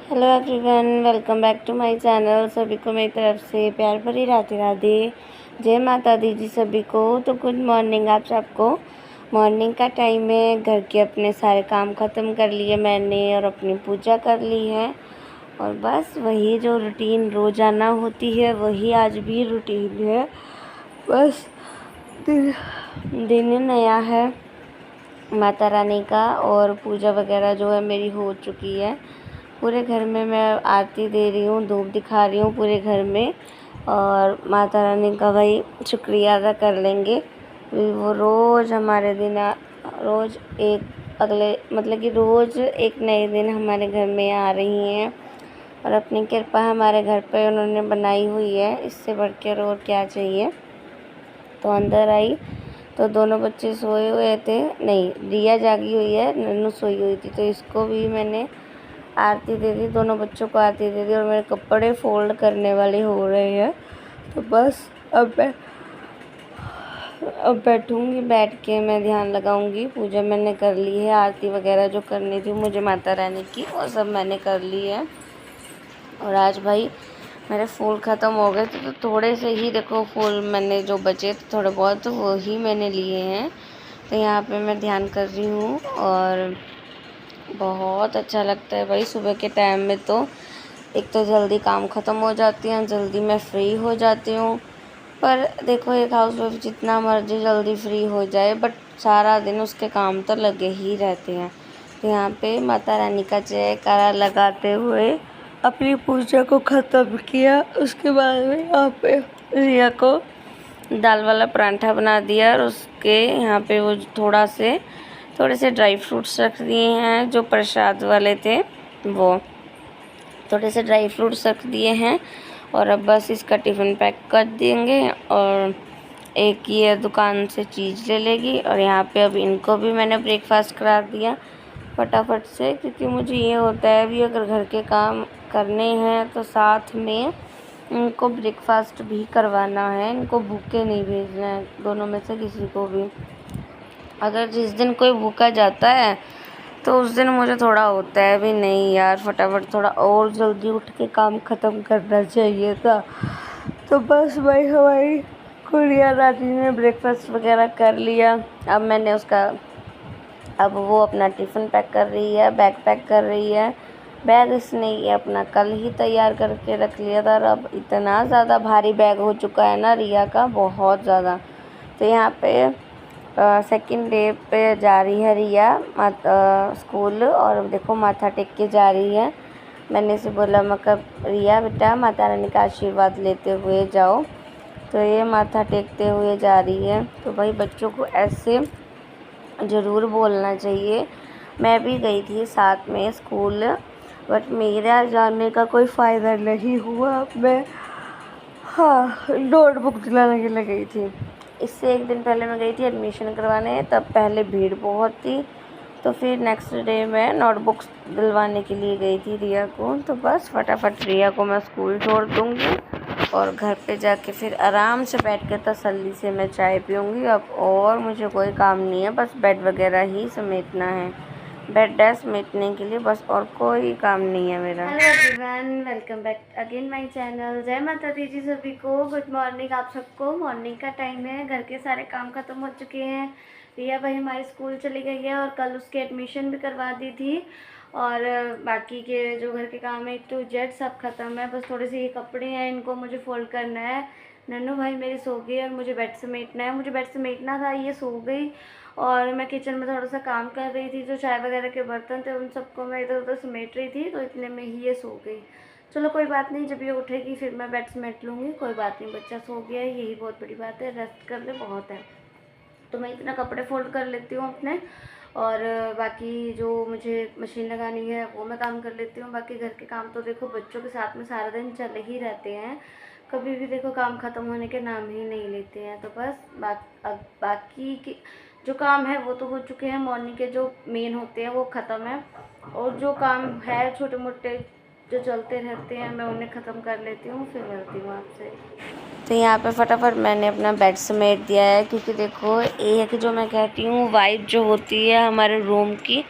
Hello everyone, welcome back to my channel. सभी को मेरी तरफ से प्यार भरी राधे राधे। जय माता दी जी सभी को। तो गुड मॉर्निंग आप सबको। मॉर्निंग का टाइम है, घर के अपने सारे काम ख़त्म कर लिए मैंने और अपनी पूजा कर ली है। और बस वही जो रूटीन रोज़ाना होती है वही आज भी रूटीन है। बस दिन नया है माता रानी का, और पूजा वगैरह जो है मेरी हो चुकी है। पूरे घर में मैं आरती दे रही हूँ, धूप दिखा रही हूँ पूरे घर में। और माता रानी का भाई शुक्रिया अदा कर लेंगे। वो रोज़ हमारे दिन रोज़ एक अगले मतलब कि रोज़ एक नए दिन हमारे घर में आ रही हैं, और अपनी कृपा हमारे घर पे उन्होंने बनाई हुई है। इससे बढ़कर और क्या चाहिए। तो अंदर आई तो दोनों बच्चे सोए हुए थे, नहीं रिया जागी हुई है, नन्नू सोई हुई थी। तो इसको भी मैंने आरती दे दी, दोनों बच्चों को आरती दे दी। और मेरे कपड़े फोल्ड करने वाले हो रहे हैं। तो बस अब बैठूंगी, बैठ के मैं ध्यान लगाऊंगी। पूजा मैंने कर ली है, आरती वगैरह जो करनी थी मुझे माता रानी की वो सब मैंने कर ली है। और आज भाई मेरे फूल ख़त्म हो गए थे, तो थोड़े से ही देखो फूल मैंने जो बचे थे थोड़े बहुत, तो वो ही मैंने लिए हैं। तो यहाँ पे मैं ध्यान कर रही हूँ और बहुत अच्छा लगता है भाई सुबह के टाइम में। तो एक तो जल्दी काम ख़त्म हो जाती हैं, जल्दी मैं फ्री हो जाती हूँ। पर देखो एक हाउस वाइफ जितना मर्जी जल्दी फ्री हो जाए, बट सारा दिन उसके काम तो लगे ही रहते हैं। तो यहाँ पे माता रानी का जयकारा लगाते हुए अपनी पूजा को ख़त्म किया। उसके बाद में यहाँ पे रिया को दाल वाला परांठा बना दिया, और उसके यहाँ पे वो थोड़े से ड्राई फ्रूट्स रख दिए हैं जो प्रसाद वाले थे, वो थोड़े से ड्राई फ्रूट्स रख दिए हैं। और अब बस इसका टिफ़िन पैक कर देंगे, और एक ये दुकान से चीज़ ले लेगी। और यहाँ पे अब इनको भी मैंने ब्रेकफास्ट करा दिया फटाफट से, क्योंकि मुझे ये होता है भी अगर घर के काम करने हैं तो साथ में इनको ब्रेकफास्ट भी करवाना है, इनको भूखे नहीं भेजना है दोनों में से किसी को भी। अगर जिस दिन कोई भूखा जाता है तो उस दिन मुझे थोड़ा होता है भी नहीं यार, फटाफट थोड़ा और जल्दी उठ के काम ख़त्म करना चाहिए था। तो बस भाई हमारी गुड़िया रानी ने ब्रेकफास्ट वगैरह कर लिया। अब वो अपना टिफ़िन पैक कर रही है, बैग पैक कर रही है। बैग इसने ये अपना कल ही तैयार करके रख लिया था, और अब इतना ज़्यादा भारी बैग हो चुका है ना रिया का, बहुत ज़्यादा। तो यहाँ पे सेकंड डे पे जा रही है रिया स्कूल, और देखो माथा टेक के जा रही है। मैंने इसे बोला रिया बेटा माता रानी का आशीर्वाद लेते हुए जाओ। तो ये माथा टेकते हुए जा रही है। तो भाई बच्चों को ऐसे ज़रूर बोलना चाहिए। मैं भी गई थी साथ में स्कूल, बट मेरा जाने का कोई फ़ायदा नहीं हुआ। मैं नोटबुक दिलाने के लिए गई थी। इससे एक दिन पहले मैं गई थी एडमिशन करवाने, तब पहले भीड़ बहुत थी। तो फिर नेक्स्ट डे मैं नोटबुक्स दिलवाने के लिए गई थी रिया को। तो बस फटाफट रिया को मैं स्कूल छोड़ दूँगी, और घर पे जाके फिर आराम से बैठ के तसल्ली से मैं चाय पीऊँगी। अब और मुझे कोई काम नहीं है, बस बेड वगैरह ही समेटना है, बेड डेस्क समेटने के लिए, बस और कोई काम नहीं है मेरा। Hello everyone, welcome back again my channel. जय माता दी जी सभी को। गुड मॉर्निंग आप सबको। मॉर्निंग का टाइम है, घर के सारे काम खत्म हो चुके हैं। रिया भाई हमारी स्कूल चली गई है, और कल उसके एडमिशन भी करवा दी थी। और बाकी के जो घर के काम है टू जेड सब खत्म है। बस थोड़े से ये कपड़े हैं, इनको मुझे फोल्ड करना है। नन्नू भाई मेरी सो गई और मुझे बेड समेटना है, मुझे बेड समेटना था, ये सो गई। और मैं किचन में थोड़ा सा काम कर रही थी, जो चाय वगैरह के बर्तन थे उन सबको मैं इधर उधर समेट रही थी, तो इतने में ही ये सो गई। चलो कोई बात नहीं, जब ये उठेगी फिर मैं बेड समेट लूँगी, कोई बात नहीं। बच्चा सो गया है, यही बहुत बड़ी बात है, रेस्ट कर ले बहुत है। तो मैं इतना कपड़े फोल्ड कर लेती हूँ अपने, और बाकी जो मुझे मशीन लगानी है वो मैं काम कर लेती हूँ। बाकी घर के काम तो देखो बच्चों के साथ में सारा दिन चले ही रहते हैं, कभी भी देखो काम ख़त्म होने के नाम ही नहीं लेते हैं। तो बस अब बाकी की जो काम है वो तो हो चुके हैं, मॉर्निंग के जो मेन होते हैं वो ख़त्म है, और जो काम है छोटे मोटे जो चलते रहते हैं मैं उन्हें ख़त्म कर लेती हूँ, फिर मिलती हूँ आपसे। तो यहाँ पे फटाफट मैंने अपना बेड समेट दिया है, क्योंकि देखो एक जो मैं कहती हूँ वाइब जो होती है हमारे रूम की,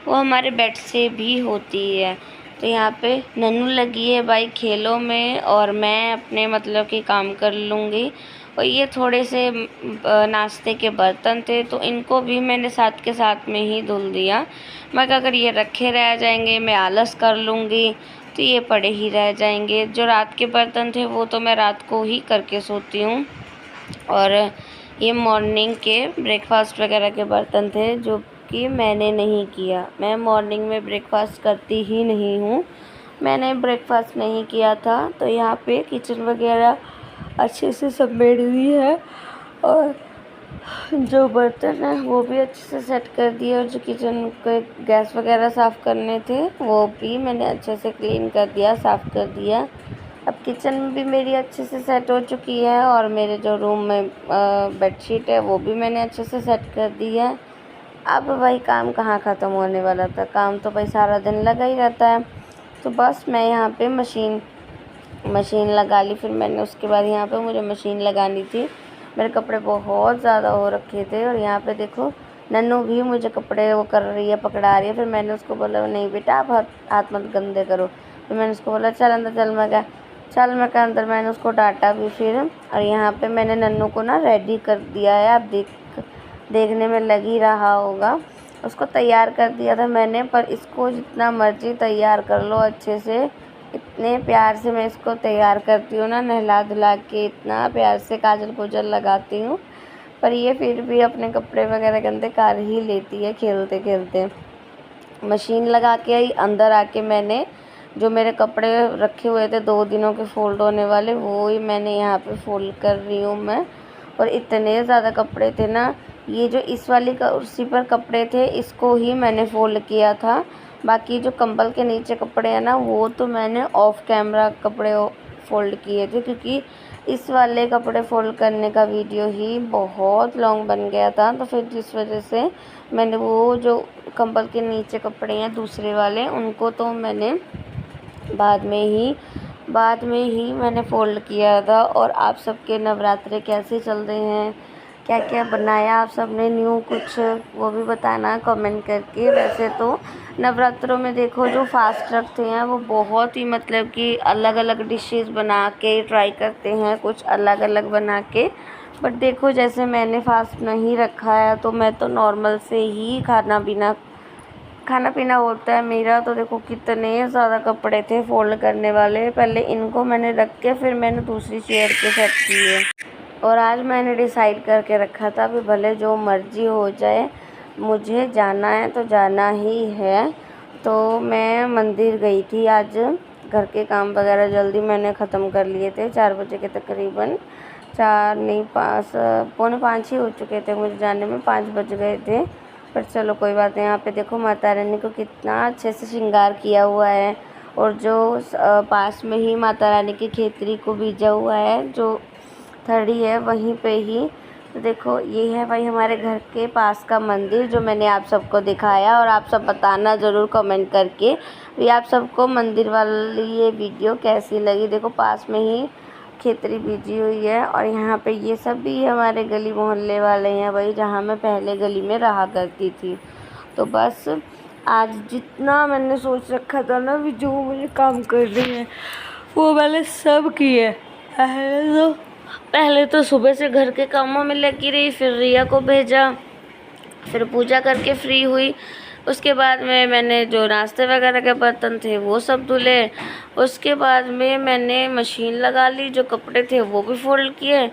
वो हमारे बेड से भी होती है। तो यहाँ पे नन्नू लगी है भाई खेलों में और मैं अपने मतलब कि काम कर लूँगी। और ये थोड़े से नाश्ते के बर्तन थे तो इनको भी मैंने साथ के साथ में ही धुल दिया। मैं कहा अगर ये रखे रह जाएंगे मैं आलस कर लूँगी तो ये पड़े ही रह जाएंगे। जो रात के बर्तन थे वो तो मैं रात को ही करके सोती हूँ। और ये मॉर्निंग के ब्रेकफास्ट वगैरह के बर्तन थे जो कि मैंने नहीं किया। मैं मॉर्निंग में ब्रेकफास्ट करती ही नहीं हूँ, मैंने ब्रेकफास्ट नहीं किया था। तो यहाँ पे किचन वगैरह अच्छे से समेट दी है और जो बर्तन है वो भी अच्छे से सेट कर दिए और जो किचन के गैस वगैरह साफ़ करने थे वो भी मैंने अच्छे से क्लीन कर दिया, साफ़ कर दिया। अब किचन भी मेरी अच्छे से सेट हो चुकी है और मेरे जो रूम में बेडशीट है वो भी मैंने अच्छे से सेट कर दी है। अब भाई काम कहाँ ख़त्म होने वाला था, काम तो भाई सारा दिन लगा ही रहता है। तो बस मैं यहाँ पे मशीन लगा ली। फिर मैंने उसके बाद यहाँ पे मुझे मशीन लगानी थी, मेरे कपड़े बहुत ज़्यादा हो रखे थे। और यहाँ पे देखो नन्नू भी मुझे कपड़े वो कर रही है, पकड़ा रही है। फिर मैंने उसको बोला नहीं बेटा आप हाथ मत गंदे करो। फिर मैंने उसको बोला चल अंदर चल, मैं कहा अंदर। मैंने उसको डांटा भी फिर। और यहाँ पे मैंने नन्नू को ना रेडी कर दिया है, आप देखने में लग ही रहा होगा। उसको तैयार कर दिया था मैंने, पर इसको जितना मर्जी तैयार कर लो अच्छे से, इतने प्यार से मैं इसको तैयार करती हूँ ना, नहला धुला के इतना प्यार से काजल कोजल लगाती हूँ, पर ये फिर भी अपने कपड़े वगैरह गंदे कर ही लेती है खेलते खेलते। मशीन लगा के आई, अंदर आके मैंने जो मेरे कपड़े रखे हुए थे 2 दिनों के फ़ोल्ड होने वाले, वो ही मैंने यहाँ पे फ़ोल्ड कर रही हूँ मैं। और इतने ज़्यादा कपड़े थे ना, ये जो इस वाली कुर्सी पर कपड़े थे इसको ही मैंने फ़ोल्ड किया था। बाकी जो कंबल के नीचे कपड़े हैं ना वो तो मैंने ऑफ कैमरा कपड़े फ़ोल्ड किए थे, क्योंकि इस वाले कपड़े फ़ोल्ड करने का वीडियो ही बहुत लॉन्ग बन गया था। तो फिर जिस वजह से मैंने वो जो कंबल के नीचे कपड़े हैं दूसरे वाले, उनको तो मैंने बाद में ही मैंने फ़ोल्ड किया था। और आप सबके नवरात्रे कैसे चल रहे हैं, क्या क्या बनाया आप सब ने न्यू कुछ, वो भी बताना कमेंट करके। वैसे तो नवरात्रों में देखो जो फास्ट रखते हैं वो बहुत ही मतलब कि अलग अलग डिशेस बना के ट्राई करते हैं, कुछ अलग अलग बना के। बट देखो जैसे मैंने फास्ट नहीं रखा है तो मैं तो नॉर्मल से ही खाना पीना होता है मेरा। तो देखो कितने ज़्यादा कपड़े थे फ़ोल्ड करने वाले, पहले इनको मैंने रख के फिर मैंने दूसरी चेयर पे सेट किए। और आज मैंने डिसाइड करके रखा था कि भले जो मर्ज़ी हो जाए मुझे जाना है तो जाना ही है। तो मैं मंदिर गई थी आज, घर के काम वगैरह जल्दी मैंने ख़त्म कर लिए थे, 4 बजे के तकरीबन, 4 नहीं 5 पौने 5 ही हो चुके थे मुझे जाने में, 5 बज गए थे। पर चलो कोई बात नहीं। यहाँ पे देखो माता रानी को कितना अच्छे से श्रृंगार किया हुआ है और जो पास में ही माता रानी की खेतरी को बीजा हुआ है, जो थड़ी है वहीं पे ही। तो देखो ये है भाई हमारे घर के पास का मंदिर जो मैंने आप सबको दिखाया। और आप सब बताना ज़रूर कमेंट करके ये आप सबको मंदिर वाली ये वीडियो कैसी लगी। देखो पास में ही खेतरी बीजी हुई है। और यहाँ पे ये सब भी हमारे गली मोहल्ले वाले हैं भाई, जहाँ मैं पहले गली में रहा करती थी। तो बस आज जितना मैंने सोच रखा था ना, भी जो मुझे काम कर रही है वो मैंने सब किए। पहले तो सुबह से घर के कामों में लगी रही, फिर रिया को भेजा, फिर पूजा करके फ्री हुई। उसके बाद में मैंने जो नाश्ते वगैरह के बर्तन थे वो सब धुले। उसके बाद में मैंने मशीन लगा ली, जो कपड़े थे वो भी फोल्ड किए।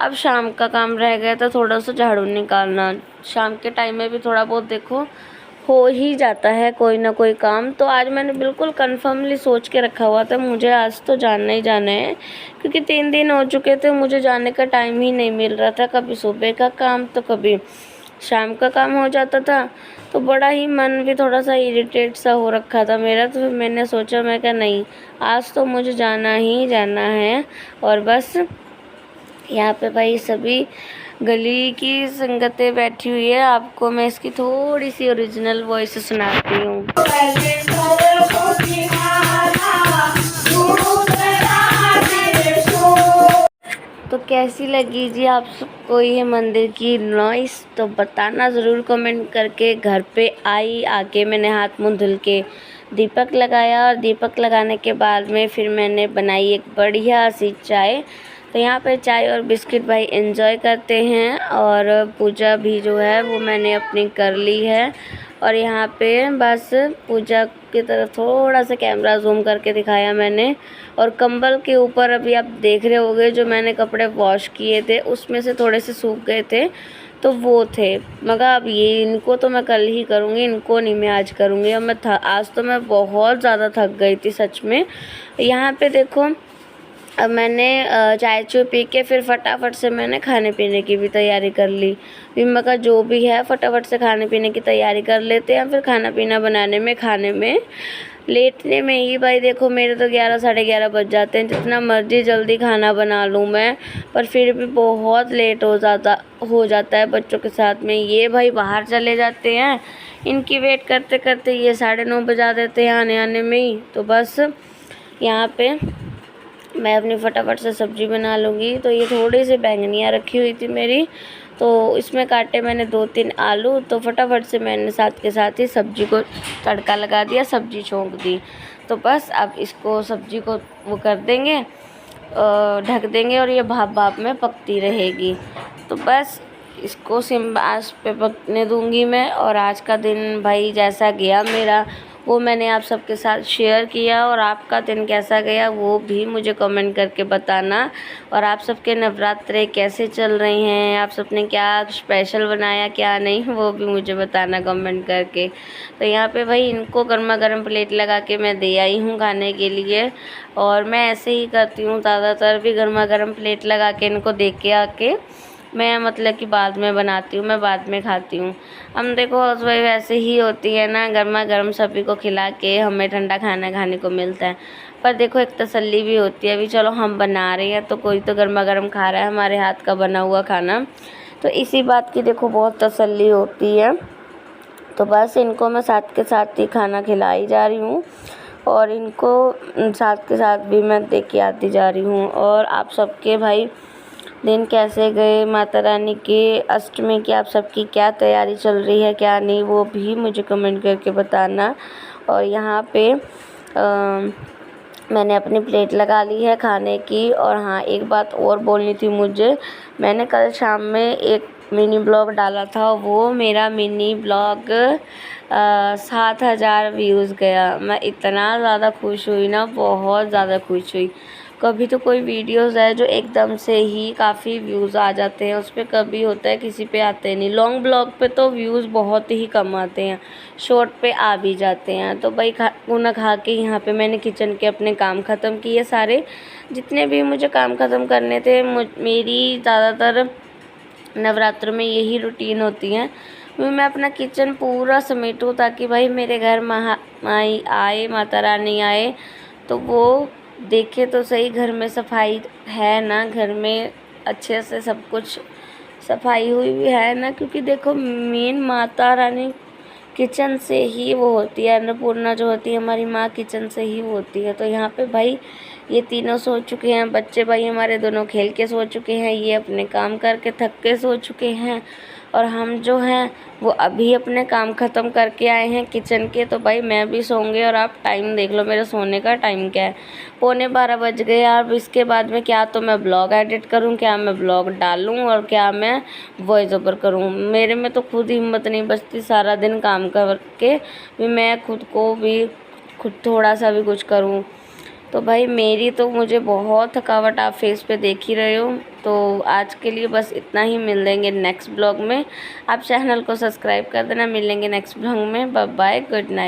अब शाम का काम रह गया था थोड़ा सा झाड़ू निकालना। शाम के टाइम में भी थोड़ा बहुत देखो हो ही जाता है कोई ना कोई काम। तो आज मैंने बिल्कुल कन्फर्मली सोच के रखा हुआ था मुझे आज तो जाना ही जाना है, क्योंकि 3 दिन हो चुके थे मुझे जाने का टाइम ही नहीं मिल रहा था। कभी सुबह का काम तो कभी शाम का काम हो जाता था, तो बड़ा ही मन भी थोड़ा सा इरिटेट सा हो रखा था मेरा। तो फिर मैंने सोचा, मैं क्या नहीं आज तो मुझे जाना ही जाना है। और बस यहाँ पे भाई सभी गली की संगतें बैठी हुई है, आपको मैं इसकी थोड़ी सी ओरिजिनल वॉइस सुनाती हूँ। तो कैसी लगी जी आप सबको ये मंदिर की नॉइस, तो बताना ज़रूर कमेंट करके। घर पे आई आके मैंने हाथ मुंह धुल के दीपक लगाया और दीपक लगाने के बाद में फिर मैंने बनाई एक बढ़िया सी चाय। तो यहाँ पे चाय और बिस्किट भाई एंजॉय करते हैं और पूजा भी जो है वो मैंने अपनी कर ली है। और यहाँ पे बस पूजा की तरफ थोड़ा सा कैमरा जूम करके दिखाया मैंने। और कंबल के ऊपर अभी आप देख रहे होंगे जो मैंने कपड़े वॉश किए थे उसमें से थोड़े से सूख गए थे तो वो थे, मगर अब ये इनको तो मैं कल ही करूँगी, इनको नहीं मैं आज करूँगी। अब आज तो मैं बहुत ज़्यादा थक गई थी सच में। यहाँ पे देखो अब मैंने चाय चू पी के फिर फटाफट से मैंने खाने पीने की भी तैयारी कर ली। फिर मैं कहा जो भी है फटाफट से खाने पीने की तैयारी कर लेते हैं, फिर खाना पीना बनाने में खाने में लेटने में ही भाई देखो मेरे तो 11 साढ़े 11 बज जाते हैं। जितना मर्ज़ी जल्दी खाना बना लूँ मैं, पर फिर भी बहुत लेट हो जाता है बच्चों के साथ में। ये भाई बाहर चले जाते हैं, इनकी वेट करते करते ये 9:30 बजा देते हैं आने में ही। तो बस यहाँ पे मैं अपनी फटाफट से सब्ज़ी बना लूँगी। तो ये थोड़ी सी बैंगनियाँ रखी हुई थी मेरी, तो इसमें काटे मैंने 2-3 आलू। तो फटाफट से मैंने साथ के साथ ही सब्ज़ी को तड़का लगा दिया, सब्ज़ी छोंक दी। तो बस अब इसको सब्ज़ी को वो कर देंगे, ढक देंगे और ये भाप में पकती रहेगी। तो बस इसको सिम आंच पे पकने दूँगी मैं। और आज का दिन भाई जैसा गया मेरा वो मैंने आप सबके साथ शेयर किया। और आपका दिन कैसा गया वो भी मुझे कमेंट करके बताना। और आप सबके नवरात्रे कैसे चल रहे हैं, आप सबने क्या स्पेशल बनाया क्या नहीं वो भी मुझे बताना कमेंट करके। तो यहाँ पे भाई इनको गर्मा गर्म प्लेट लगा के मैं दे आई हूँ खाने के लिए। और मैं ऐसे ही करती हूँ ज़्यादातर भी, गर्मा गर्म प्लेट लगा के इनको दे के आके मैं मतलब कि बाद में बनाती हूँ, मैं बाद में खाती हूँ। हम देखो हाउसवाइफ ऐसे ही होती है ना, गर्मा गर्म सभी को खिला के हमें ठंडा खाना खाने को मिलता है। पर देखो एक तसल्ली भी होती है, अभी चलो हम बना रहे हैं तो कोई तो गर्मा गर्म खा रहा है हमारे हाथ का बना हुआ खाना, तो इसी बात की देखो बहुत तसल्ली होती है। तो बस इनको मैं साथ के साथ ही खाना खिलाई जा रही हूँ और इनको साथ के साथ भी मैं दे के आती जा रही हूँ। और आप सबके भाई दिन कैसे गए, माता रानी के अष्टमी की आप सबकी क्या तैयारी चल रही है क्या नहीं वो भी मुझे कमेंट करके बताना। और यहाँ पे मैंने अपनी प्लेट लगा ली है खाने की। और हाँ एक बात और बोलनी थी मुझे, मैंने कल शाम में एक मिनी ब्लॉग डाला था, वो मेरा मिनी ब्लॉग 7,000 व्यूज़ गया। मैं इतना ज़्यादा खुश हुई ना, बहुत ज़्यादा खुश हुई। कभी तो कोई वीडियोज़ है जो एकदम से ही काफ़ी व्यूज़ आ जाते हैं उस पर, कभी होता है किसी पे आते नहीं। लॉन्ग ब्लॉग पे तो व्यूज़ बहुत ही कम आते हैं, शॉर्ट पे आ भी जाते हैं। तो भाई खाना खा के यहाँ पे मैंने किचन के अपने काम ख़त्म किए सारे, जितने भी मुझे काम ख़त्म करने थे। मेरी ज़्यादातर नवरात्र में यही रूटीन होती है, मैं अपना किचन पूरा समेटूँ ताकि भाई मेरे घर माई आए, माता रानी आए तो वो देखे तो सही घर में सफाई है ना, घर में अच्छे से सब कुछ सफाई हुई भी है ना। क्योंकि देखो मेन माता रानी किचन से ही वो होती है, अन्नपूर्णा जो होती है हमारी माँ किचन से ही होती है। तो यहाँ पे भाई ये तीनों सो चुके हैं, बच्चे भाई हमारे दोनों खेल के सो चुके हैं, ये अपने काम करके थक के सो चुके हैं और हम जो हैं वो अभी अपने काम ख़त्म करके आए हैं किचन के। तो भाई मैं भी सोऊंगी। और आप टाइम देख लो मेरे सोने का टाइम क्या है, 11:15 बज गए। अब इसके बाद में क्या तो मैं ब्लॉग एडिट करूं, क्या मैं ब्लॉग डालूं और क्या मैं वॉइस ओवर करूं। मेरे में तो खुद हिम्मत नहीं बचती सारा दिन काम करके भी मैं खुद थोड़ा सा भी कुछ करूं। तो भाई मेरी तो मुझे बहुत थकावट आप फेस पे देख ही रहे हो। तो आज के लिए बस इतना ही, मिल लेंगे नेक्स्ट ब्लॉग में। आप चैनल को सब्सक्राइब कर देना, मिलेंगे नेक्स्ट ब्लॉग में। Bye bye, good night.